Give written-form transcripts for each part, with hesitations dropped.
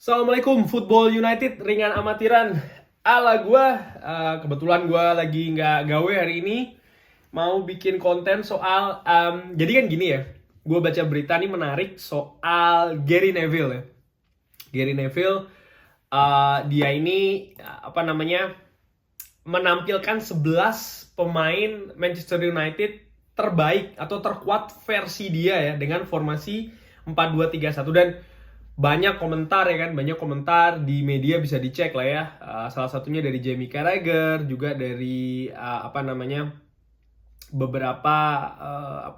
Assalamualaikum Football United ringan amatiran ala gue. Kebetulan gue lagi nggak gawe hari ini, mau bikin konten soal jadi kan gini ya, gue baca berita nih menarik soal Gary Neville ya. Gary Neville dia ini menampilkan 11 pemain Manchester United terbaik atau terkuat versi dia ya, dengan formasi 4-2-3-1. Dan banyak komentar ya kan, banyak komentar di media, bisa dicek lah ya. Salah satunya dari Jamie Carragher, juga dari beberapa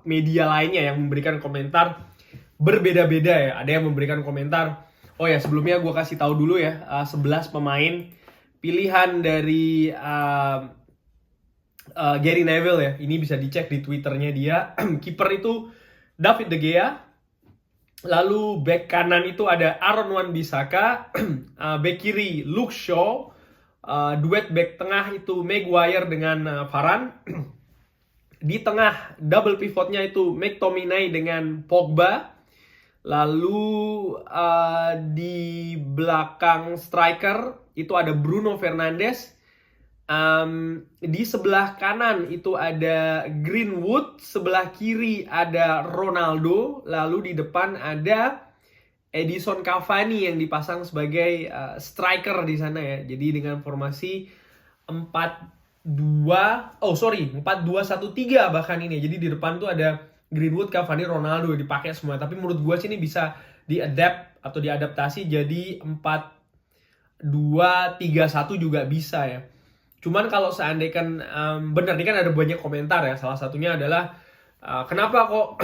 media lainnya yang memberikan komentar berbeda-beda ya. Ada yang memberikan komentar, oh ya sebelumnya gue kasih tahu dulu ya, 11 pemain pilihan dari Gary Neville ya. Ini bisa dicek di Twitternya dia. Kiper itu David De Gea. Lalu back kanan itu ada Aaron Wan-Bissaka, back kiri Luke Shaw, duet back tengah itu Maguire dengan Varane. Di tengah double pivotnya itu McTominay dengan Pogba. Lalu di belakang striker itu ada Bruno Fernandes. Di sebelah kanan itu ada Greenwood, sebelah kiri ada Ronaldo, lalu di depan ada Edison Cavani yang dipasang sebagai striker di sana ya. Jadi dengan formasi 4-2-1-3 bahkan ini. Jadi di depan tuh ada Greenwood, Cavani, Ronaldo dipakai semua. Tapi menurut gue sih ini bisa diadapt atau diadaptasi jadi 4-2-3-1 juga bisa ya. Cuman kalau seandainya benar, ini kan ada banyak komentar ya. Salah satunya adalah kenapa kok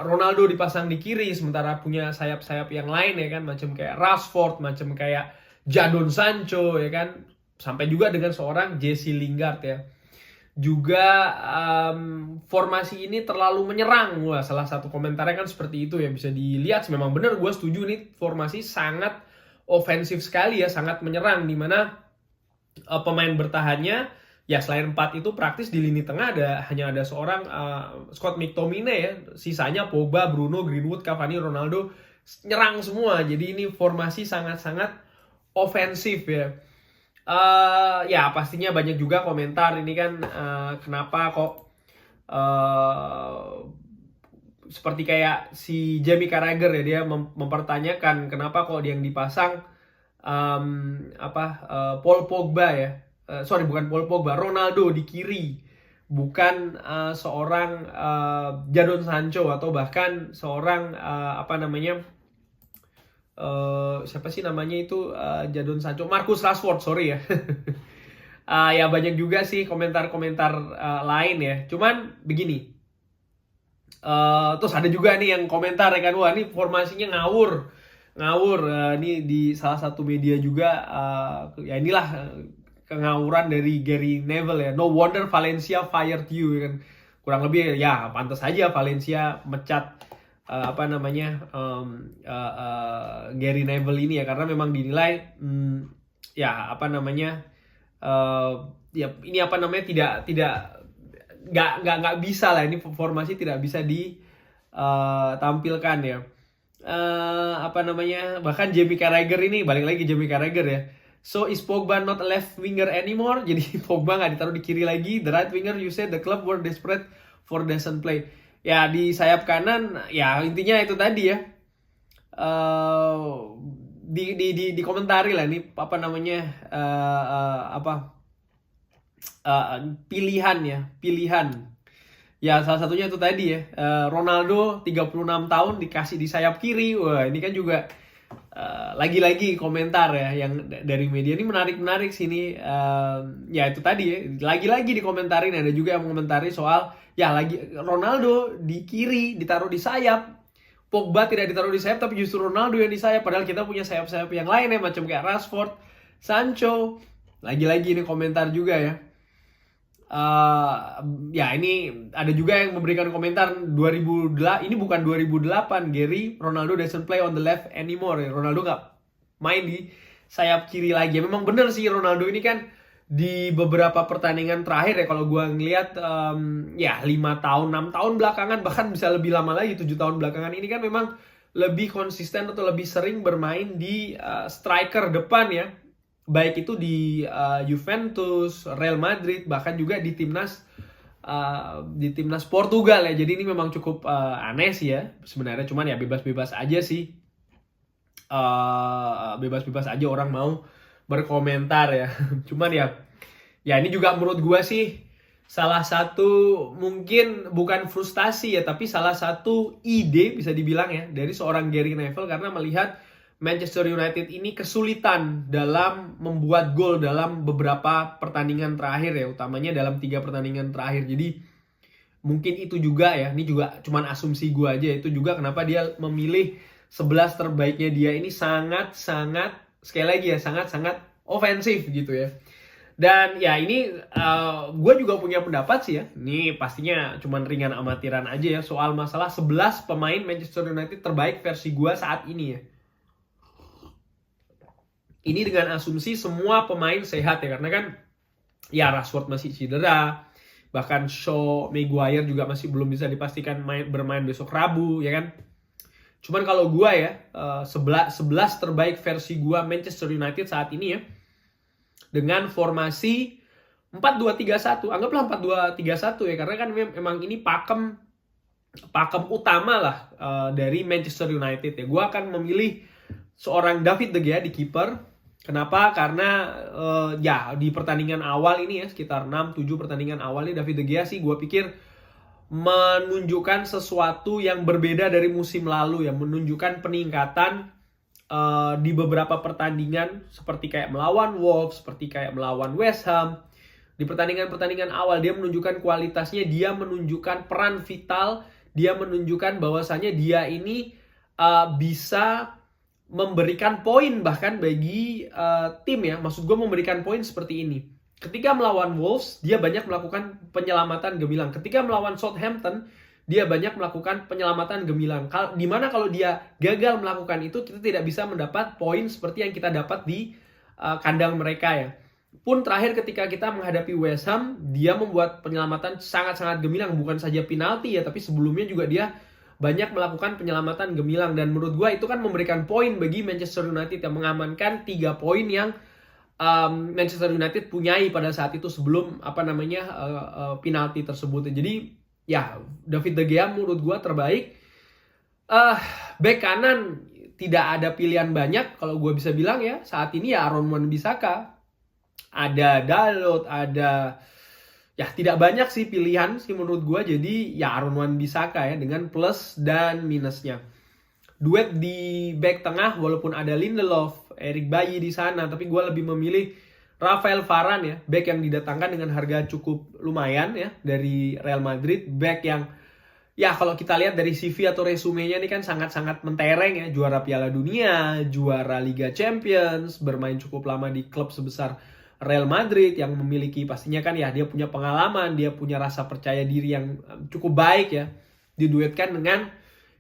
Ronaldo dipasang di kiri sementara punya sayap-sayap yang lain ya kan, macam kayak Rashford, macam kayak Jadon Sancho ya kan, sampai juga dengan seorang Jesse Lingard ya. Juga formasi ini terlalu menyerang. Wah, salah satu komentarnya kan seperti itu ya, bisa dilihat. Memang benar, gue setuju nih, formasi sangat ofensif sekali ya, sangat menyerang, dimana pemain bertahannya ya selain 4 itu praktis di lini tengah hanya ada seorang Scott McTominay ya, sisanya Pogba, Bruno, Greenwood, Cavani, Ronaldo nyerang semua. Jadi ini formasi sangat-sangat ofensif ya. Ya pastinya banyak juga komentar ini kan, kenapa kok seperti kayak si Jamie Carragher ya, dia mempertanyakan kenapa kok dia yang dipasang Paul Pogba ya, bukan Paul Pogba, Ronaldo di kiri, bukan seorang Jadon Sancho atau bahkan seorang siapa sih namanya itu, Jadon Sancho, Marcus Rashford, sorry ya. Ya banyak juga sih komentar-komentar lain ya. Cuman begini, terus ada juga nih yang komentar ya kan, wah ini formasinya ngawur. Ini di salah satu media juga, ya inilah kengawuran dari Gary Neville ya. No wonder Valencia fired you ya kan. Kurang lebih ya pantas aja Valencia mecat Gary Neville ini ya, karena memang dinilai ya ini nggak bisa lah, ini formasi tidak bisa ditampilkan ya. Bahkan Jamie Carragher ini, balik lagi Jamie Carragher ya, so is Pogba not a left winger anymore? Jadi Pogba nggak ditaruh di kiri lagi, the right winger you said the club were desperate for decent play. Ya di sayap kanan ya, intinya itu tadi ya, di komentari lah ini pilihan ya, salah satunya itu tadi ya, Ronaldo 36 tahun dikasih di sayap kiri. Wah ini kan juga lagi-lagi komentar ya yang dari media ini menarik sini. Ya itu tadi ya, lagi-lagi dikomentarin. Ada juga yang mengomentari soal ya lagi Ronaldo di kiri ditaruh di sayap, Pogba tidak ditaruh di sayap tapi justru Ronaldo yang di sayap, padahal kita punya sayap-sayap yang lain ya, macam kayak Rashford, Sancho. Lagi-lagi ini komentar juga ya. Ya ini ada juga yang memberikan komentar, ini bukan 2008 Gary, Ronaldo doesn't play on the left anymore ya. Ronaldo nggak main di sayap kiri lagi. Memang bener sih, Ronaldo ini kan di beberapa pertandingan terakhir ya, kalau gue ngeliat ya 5 tahun 6 tahun belakangan, bahkan bisa lebih lama lagi 7 tahun belakangan ini kan memang lebih konsisten atau lebih sering bermain di striker depan ya. Baik itu di Juventus, Real Madrid, bahkan juga di timnas Portugal ya. Jadi ini memang cukup aneh sih ya sebenarnya, cuman ya bebas-bebas aja sih. Bebas-bebas aja orang mau berkomentar ya. Cuman ya ini juga menurut gua sih salah satu, mungkin bukan frustasi ya, tapi salah satu ide bisa dibilang ya dari seorang Gary Neville, karena melihat Manchester United ini kesulitan dalam membuat gol dalam beberapa pertandingan terakhir ya, utamanya dalam 3 pertandingan terakhir. Jadi mungkin itu juga ya, ini juga cuman asumsi gue aja, itu juga kenapa dia memilih 11 terbaiknya dia ini sangat-sangat, sekali lagi ya, sangat-sangat ofensif gitu ya. Dan ya ini gue juga punya pendapat sih ya, ini pastinya cuman ringan amatiran aja ya, soal masalah 11 pemain Manchester United terbaik versi gue saat ini ya. Ini dengan asumsi semua pemain sehat ya, karena kan ya Rashford masih cedera, bahkan Shaw, Maguire juga masih belum bisa dipastikan bermain besok Rabu ya kan. Cuman kalau gue ya 11 terbaik versi gue Manchester United saat ini ya, dengan formasi 4-2-3-1, anggaplah 4-2-3-1 ya, karena kan memang ini pakem utama lah dari Manchester United ya. Gue akan memilih seorang David De Gea di kiper. Kenapa? Karena ya di pertandingan awal ini ya, sekitar 6-7 pertandingan awal ini David De Gea sih gue pikir menunjukkan sesuatu yang berbeda dari musim lalu ya, menunjukkan peningkatan di beberapa pertandingan, seperti kayak melawan Wolves, seperti kayak melawan West Ham. Di pertandingan-pertandingan awal dia menunjukkan kualitasnya, dia menunjukkan peran vital, dia menunjukkan bahwasannya dia ini bisa memberikan poin bahkan bagi tim ya. Maksud gue memberikan poin seperti ini. Ketika melawan Wolves, dia banyak melakukan penyelamatan gemilang. Ketika melawan Southampton, dia banyak melakukan penyelamatan gemilang. Dimana kalau dia gagal melakukan itu, kita tidak bisa mendapat poin seperti yang kita dapat di kandang mereka ya. Pun terakhir ketika kita menghadapi West Ham, dia membuat penyelamatan sangat-sangat gemilang. Bukan saja penalti ya, tapi sebelumnya juga dia banyak melakukan penyelamatan gemilang. Dan menurut gue itu kan memberikan poin bagi Manchester United yang mengamankan 3 poin yang Manchester United punyai pada saat itu sebelum penalti tersebut. Jadi ya David De Gea menurut gue terbaik. Back kanan tidak ada pilihan banyak kalau gue bisa bilang ya. Saat ini ya Aaron Wan-Bissaka, ada Dalot, ada ya tidak banyak sih pilihan sih menurut gue. Jadi ya Aaron Wan-Bissaka ya, dengan plus dan minusnya. Duet di back tengah, walaupun ada Lindelof, Eric Bailly di sana, tapi gue lebih memilih Rafael Varane ya, back yang didatangkan dengan harga cukup lumayan ya dari Real Madrid, back yang ya kalau kita lihat dari CV atau resumenya ini kan sangat-sangat mentereng ya, juara Piala Dunia, juara Liga Champions, bermain cukup lama di klub sebesar Real Madrid yang memiliki pastinya kan ya dia punya pengalaman, dia punya rasa percaya diri yang cukup baik ya, diduetkan dengan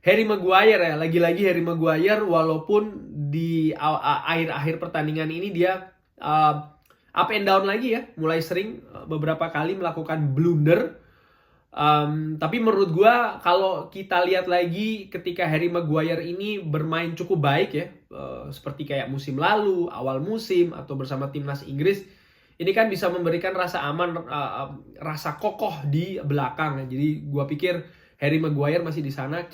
Harry Maguire ya. Lagi-lagi Harry Maguire walaupun di akhir-akhir pertandingan ini dia up and down lagi ya, mulai sering beberapa kali melakukan blunder. Tapi menurut gue kalau kita lihat lagi ketika Harry Maguire ini bermain cukup baik ya, seperti kayak musim lalu, awal musim, atau bersama timnas Inggris, ini kan bisa memberikan rasa aman, rasa kokoh di belakang ya. Jadi gue pikir Harry Maguire masih di sana.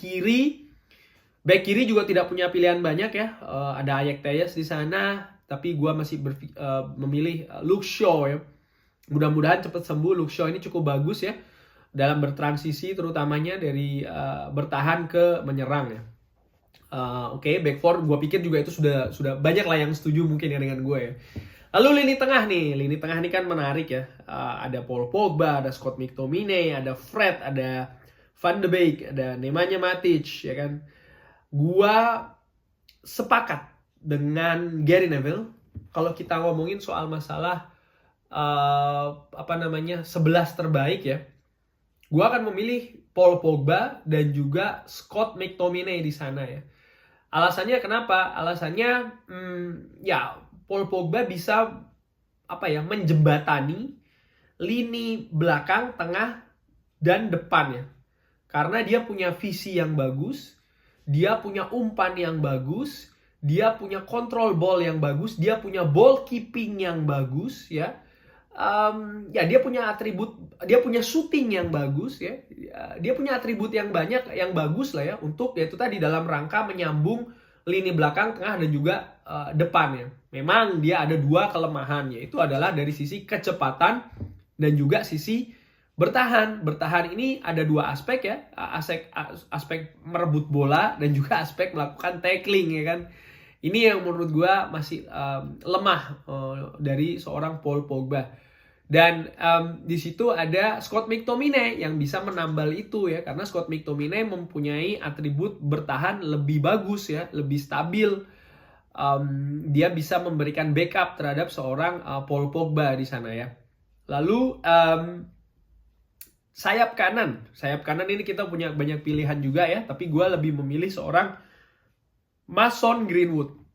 Back kiri juga tidak punya pilihan banyak ya. Ada Ajax Telles di sana, tapi gue masih memilih Luke Shaw ya. Mudah-mudahan cepat sembuh. Luke Shaw ini cukup bagus ya dalam bertransisi, terutamanya dari bertahan ke menyerang ya. Oke, back four gue pikir juga itu sudah banyak lah yang setuju mungkin ya dengan gue ya. Lalu lini tengah nih kan menarik ya. Ada Paul Pogba, ada Scott McTominay, ada Fred, ada Van de Beek, ada Nemanja Matic ya kan. Gua sepakat dengan Gary Neville kalau kita ngomongin soal masalah 11 terbaik ya. Gua akan memilih Paul Pogba dan juga Scott McTominay di sana ya. Alasannya kenapa? Alasannya ya Paul Pogba bisa menjembatani lini belakang, tengah, dan depan ya. Karena dia punya visi yang bagus, dia punya umpan yang bagus, dia punya control ball yang bagus, dia punya ball keeping yang bagus ya. Ya dia punya atribut, dia punya shooting yang bagus ya. Dia punya atribut yang banyak yang bagus lah ya untuk yaitu tadi dalam rangka menyambung lini belakang, tengah dan juga depan ya. Memang dia ada dua kelemahan, yaitu adalah dari sisi kecepatan dan juga sisi bertahan. Bertahan ini ada dua aspek ya, aspek merebut bola dan juga aspek melakukan tackling ya kan. Ini yang menurut gua masih lemah dari seorang Paul Pogba. Dan di situ ada Scott McTominay yang bisa menambal itu ya, karena Scott McTominay mempunyai atribut bertahan lebih bagus ya, lebih stabil. Dia bisa memberikan backup terhadap seorang Paul Pogba di sana ya. Lalu sayap kanan ini kita punya banyak pilihan juga ya, tapi gue lebih memilih seorang Mason Greenwood.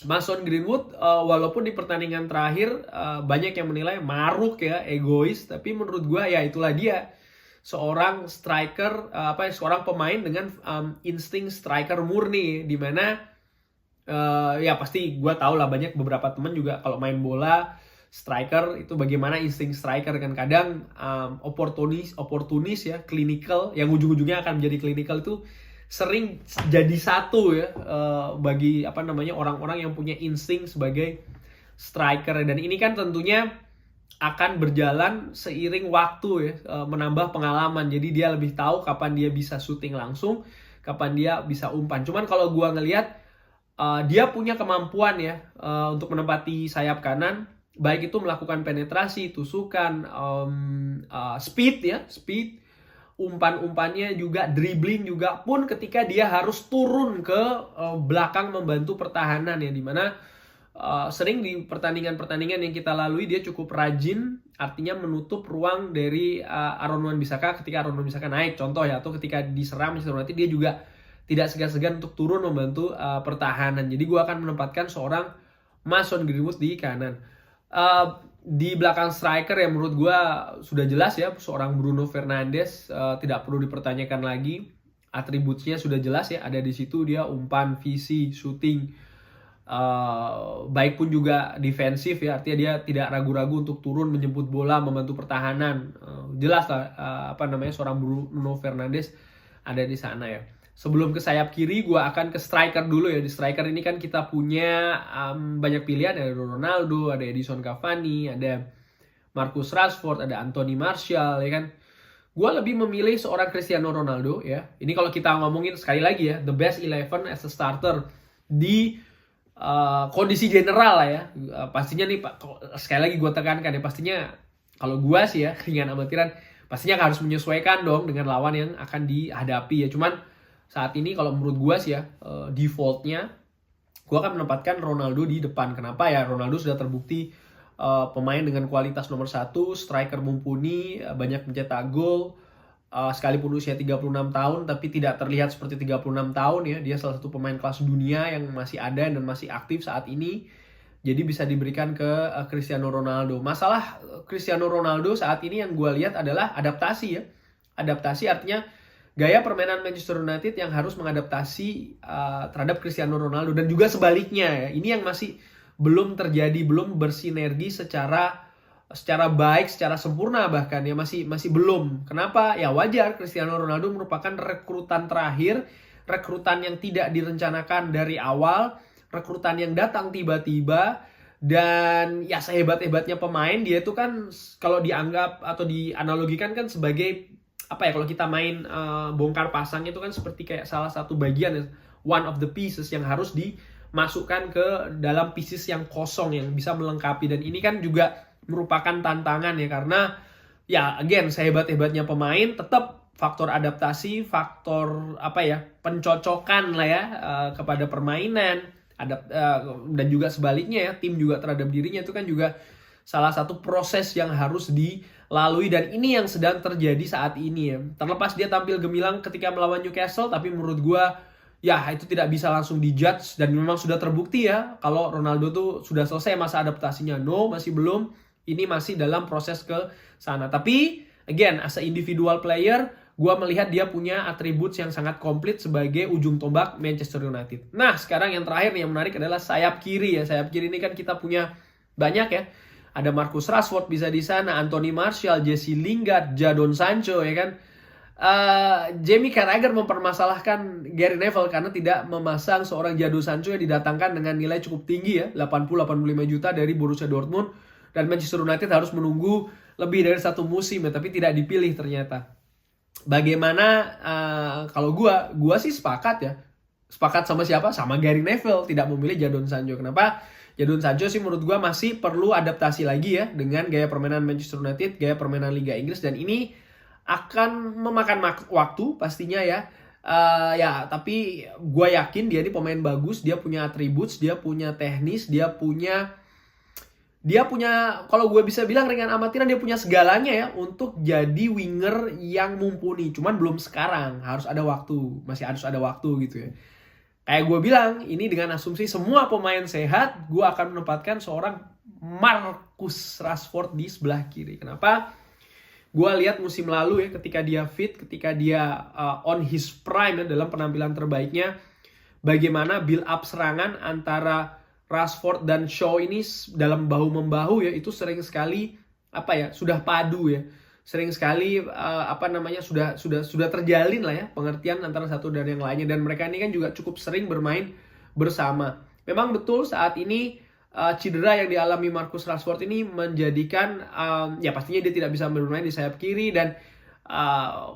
Mason Greenwood walaupun di pertandingan terakhir banyak yang menilai maruk ya, egois, tapi menurut gue ya itulah dia seorang striker, seorang pemain dengan insting striker murni, dimana ya pasti gue tau lah banyak beberapa teman juga kalau main bola striker itu bagaimana insting striker kan, kadang oportunis ya, clinical, yang ujung-ujungnya akan menjadi clinical itu sering jadi satu ya bagi orang-orang yang punya insting sebagai striker. Dan ini kan tentunya akan berjalan seiring waktu ya, menambah pengalaman. Jadi dia lebih tahu kapan dia bisa syuting langsung, kapan dia bisa umpan. Cuman kalau gua ngelihat dia punya kemampuan ya untuk menempati sayap kanan, baik itu melakukan penetrasi, tusukan, speed, umpan-umpannya juga, dribbling juga, pun ketika dia harus turun ke belakang membantu pertahanan ya, dimana sering di pertandingan-pertandingan yang kita lalui dia cukup rajin, artinya menutup ruang dari Aaron Wan-Bissaka ketika Aaron Wan-Bissaka naik, contoh ya, atau ketika diserang Manchester United dia juga tidak segan-segan untuk turun membantu pertahanan. Jadi gue akan menempatkan seorang Mason Greenwood di kanan. Di belakang striker yang menurut gue sudah jelas ya, seorang Bruno Fernandes, tidak perlu dipertanyakan lagi, atributnya sudah jelas ya, ada di situ, dia umpan, visi, shooting, baik pun juga defensif ya, artinya dia tidak ragu-ragu untuk turun menjemput bola, membantu pertahanan. Jelas lah seorang Bruno Fernandes ada di sana ya. Sebelum ke sayap kiri, gue akan ke striker dulu ya. Di striker ini kan kita punya banyak pilihan. Ada Ronaldo, ada Edison Cavani, ada Marcus Rashford, ada Anthony Martial ya kan. Gue lebih memilih seorang Cristiano Ronaldo ya. Ini kalau kita ngomongin sekali lagi ya, the best 11 as a starter di kondisi general lah ya. Pastinya nih, sekali lagi gue tekankan ya, pastinya kalau gue sih ya, dengan amatiran, pastinya harus menyesuaikan dong dengan lawan yang akan dihadapi ya. Cuman saat ini kalau menurut gue sih ya, defaultnya gue akan menempatkan Ronaldo di depan. Kenapa ya? Ronaldo sudah terbukti pemain dengan kualitas nomor 1, striker mumpuni, banyak mencetak gol, sekalipun usia 36 tahun tapi tidak terlihat seperti 36 tahun ya. Dia salah satu pemain kelas dunia yang masih ada dan masih aktif saat ini. Jadi bisa diberikan ke Cristiano Ronaldo. Masalah Cristiano Ronaldo saat ini yang gue lihat adalah adaptasi ya. Adaptasi artinya gaya permainan Manchester United yang harus mengadaptasi terhadap Cristiano Ronaldo, dan juga sebaliknya ya. Ini yang masih belum terjadi, belum bersinergi secara baik, secara sempurna bahkan ya, masih belum. Kenapa? Ya wajar, Cristiano Ronaldo merupakan rekrutan terakhir, rekrutan yang tidak direncanakan dari awal, rekrutan yang datang tiba-tiba. Dan ya sehebat-hebatnya pemain, dia itu kan kalau dianggap atau dianalogikan kan sebagai kalau kita main bongkar pasang itu kan seperti kayak salah satu bagian, one of the pieces yang harus dimasukkan ke dalam pieces yang kosong yang bisa melengkapi. Dan ini kan juga merupakan tantangan ya, karena ya again, sehebat-hebatnya pemain tetap faktor adaptasi, faktor pencocokan lah ya kepada permainan, dan juga sebaliknya ya, tim juga terhadap dirinya, itu kan juga salah satu proses yang harus dilalui, dan ini yang sedang terjadi saat ini ya. Terlepas dia tampil gemilang ketika melawan Newcastle, tapi menurut gue ya itu tidak bisa langsung dijudge, dan memang sudah terbukti ya kalau Ronaldo tuh sudah selesai masa adaptasinya. No, masih belum. Ini masih dalam proses ke sana. Tapi again, as a individual player, Gua melihat dia punya atribut yang sangat komplit sebagai ujung tombak Manchester United. Nah, sekarang yang terakhir nih yang menarik adalah sayap kiri ya. Sayap kiri ini kan kita punya banyak ya. Ada Marcus Rashford bisa di sana, Anthony Martial, Jesse Lingard, Jadon Sancho ya kan. Jamie Carragher mempermasalahkan Gary Neville karena tidak memasang seorang Jadon Sancho yang didatangkan dengan nilai cukup tinggi ya, 80-85 juta dari Borussia Dortmund, dan Manchester United harus menunggu lebih dari 1 musim ya, tapi tidak dipilih ternyata. Bagaimana kalau gua sih sepakat sama siapa? Sama Gary Neville tidak memilih Jadon Sancho. Kenapa? Jadon Sancho sih menurut gua masih perlu adaptasi lagi ya dengan gaya permainan Manchester United, gaya permainan Liga Inggris, dan ini akan memakan waktu pastinya ya. Ya, tapi gue yakin dia ini pemain bagus, dia punya atribut, dia punya teknis, dia punya kalau gue bisa bilang ringan amatiran, dia punya segalanya ya untuk jadi winger yang mumpuni. Cuman belum sekarang, masih harus ada waktu gitu ya. Kayak gue bilang, ini dengan asumsi semua pemain sehat, gue akan menempatkan seorang Marcus Rashford di sebelah kiri. Kenapa? Gue lihat musim lalu ya, ketika dia fit, ketika dia on his prime ya, dalam penampilan terbaiknya, bagaimana build up serangan antara Rashford dan Shaw ini dalam bahu-membahu ya, itu sering sekali sudah padu ya. Sering sekali sudah terjalin lah ya pengertian antara satu dan yang lainnya, dan mereka ini kan juga cukup sering bermain bersama. Memang betul saat ini cedera yang dialami Marcus Rashford ini menjadikan ya pastinya dia tidak bisa bermain di sayap kiri, dan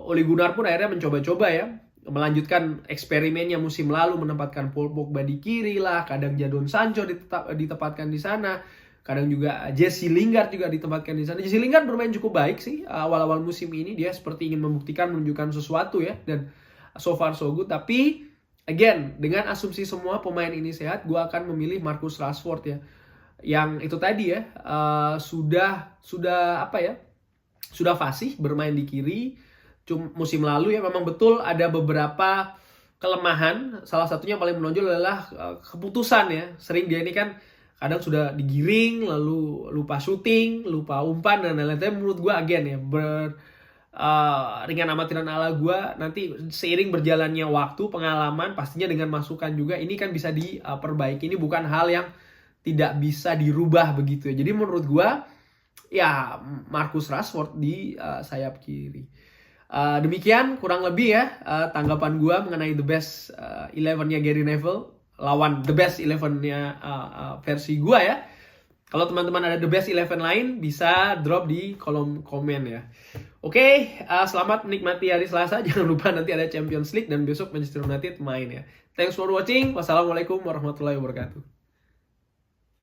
Ole Gunnar pun akhirnya mencoba-coba ya melanjutkan eksperimennya musim lalu, menempatkan Paul Pogba di kiri lah, kadang Jadon Sancho ditempatkan di sana, kadang juga Jesse Lingard juga ditempatkan di sana. Jesse Lingard bermain cukup baik sih awal-awal musim ini, dia seperti ingin menunjukkan sesuatu ya, dan so far so good. Tapi again, dengan asumsi semua pemain ini sehat, gue akan memilih Marcus Rashford ya, yang itu tadi ya sudah fasih bermain di kiri. Musim lalu ya memang betul ada beberapa kelemahan. Salah satunya paling menonjol adalah keputusan ya. Sering dia ini kan kadang sudah digiring, lalu lupa syuting, lupa umpan dan lain-lain. Tapi menurut gue again ya, ringan amatiran ala gue, nanti seiring berjalannya waktu, pengalaman, pastinya dengan masukan juga, ini kan bisa diperbaiki. Ini bukan hal yang tidak bisa dirubah begitu ya. Jadi menurut gue ya Marcus Rashford di sayap kiri. Demikian kurang lebih ya tanggapan gue mengenai the best 11-nya Gary Neville lawan the best 11-nya versi gue ya. Kalau teman-teman ada the best 11 lain, bisa drop di kolom komen ya. Oke, selamat menikmati hari Selasa. Jangan lupa nanti ada Champions League dan besok Manchester United main ya. Thanks for watching. Wassalamualaikum warahmatullahi wabarakatuh.